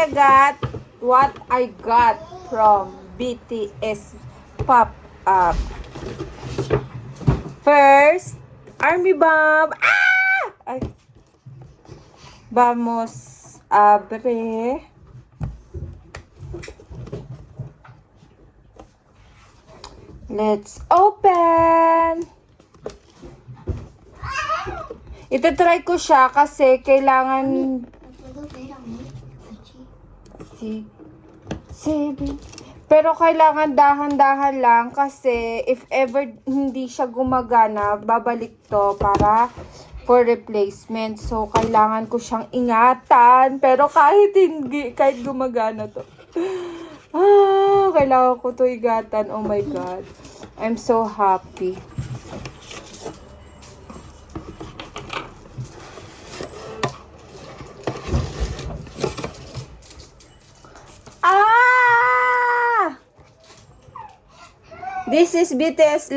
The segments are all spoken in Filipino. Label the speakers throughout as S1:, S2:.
S1: I got from BTS Pop Up. First, Army Bomb. Ay. Vamos abre. Let's open. Ito-try ko siya kasi kailangan pero kailangan dahan-dahan lang kasi if ever hindi siya gumagana, babalik to para for replacement. So, kailangan ko siyang ingatan. Pero kahit gumagana to. Kailangan ko to ingatan. Oh my God. I'm so happy. This is BTS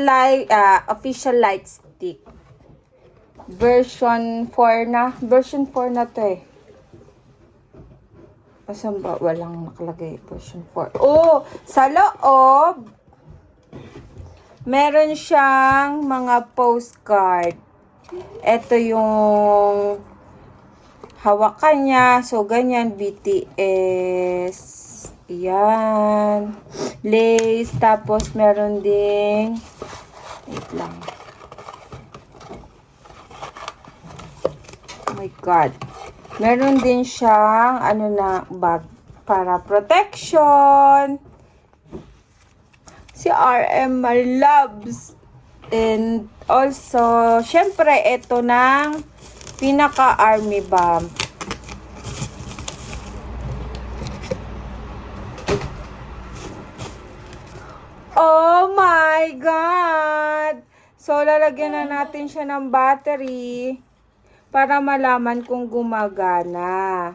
S1: official light stick. Version 4 na. Version 4 na to eh. Asan ba? Walang nakalagay. Version 4. Oh! Sa loob, meron siyang mga postcard. Ito yung hawakan niya. So, ganyan. BTS. Yan. Lace. Tapos, meron ding wait lang. Oh my God. Meron din siyang bag para protection. Si RM my loves. And also, syempre, ito ng pinaka-army bomb. Oh my God! So, lalagyan na natin siya ng battery para malaman kung gumagana.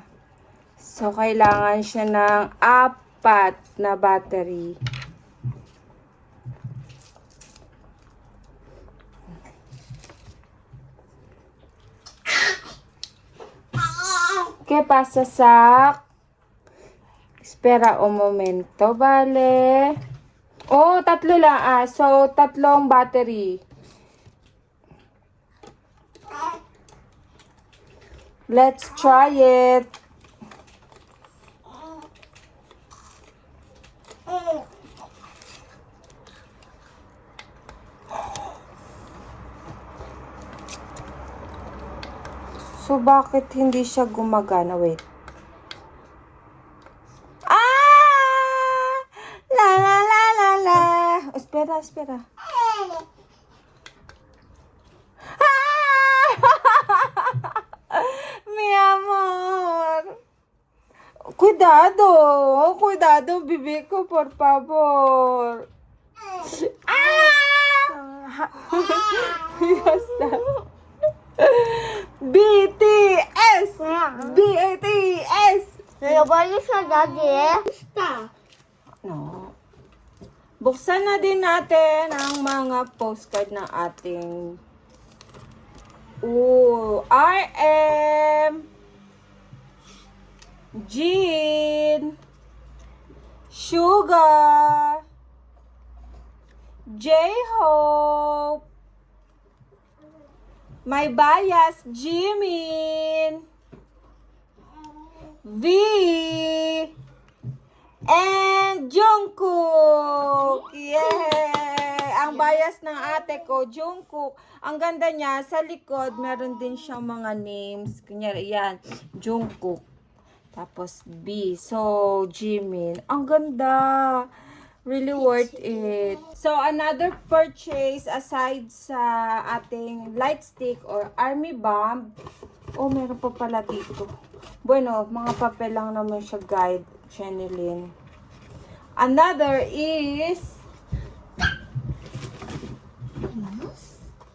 S1: So, kailangan siya ng 4 na battery. ¿Qué pasa, Sak? Espera un momento, vale? Oh, 3 lang. So, 3 battery. Let's try it. So, bakit hindi siya gumagana? Wait. Espera. Mi amor. Cuidado, bebé ko, por favor. Basta. BTS! BTS!
S2: Nalabali siya, Daddy.
S1: Basta. No. Buksan na din natin ang mga postcard ng ating RM, Jean, Sugar, J-Hope, My Bias, Jimin, V, and Jungkook! Yay! Ang bias ng ate ko, Jungkook. Ang ganda niya, sa likod, meron din siyang mga names. Kunyari, yan, Jungkook. Tapos, B. So, Jimin. Ang ganda! Really worth it. So, another purchase aside sa ating light stick or army bomb. Oh, meron pa pala dito. Bueno, mga papel lang naman siya, guide. Chenilyn. Another is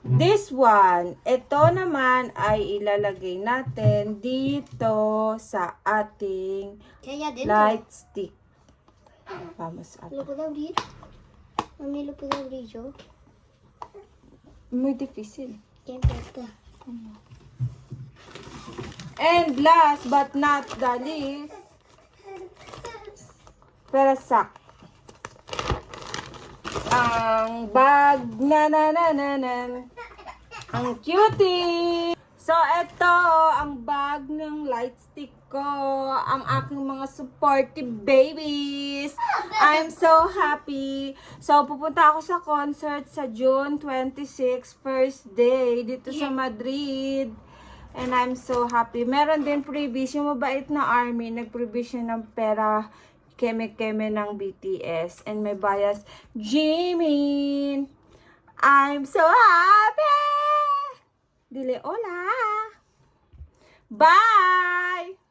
S1: this one. Ito naman ay ilalagay natin dito sa ating light stick. Vamos a
S2: ¿Lo puedo abrir? Mami, ¿lo puedo abrir yo?
S1: Muy difícil.
S2: ¿Qué importa?
S1: And last but not the least, Perasak. Ang bag ang cutie. So, ito ang bag ng light stick ko. Ang aking mga supportive babies. I'm so happy. So, pupunta ako sa concert sa June 26, first day, dito sa Madrid. And I'm so happy. Meron din freebies. Yung mabait na army, nag-freebies siya ng pera, keme-keme ng BTS. And may bias, Jimin. I'm so happy! Dile, hola! Bye!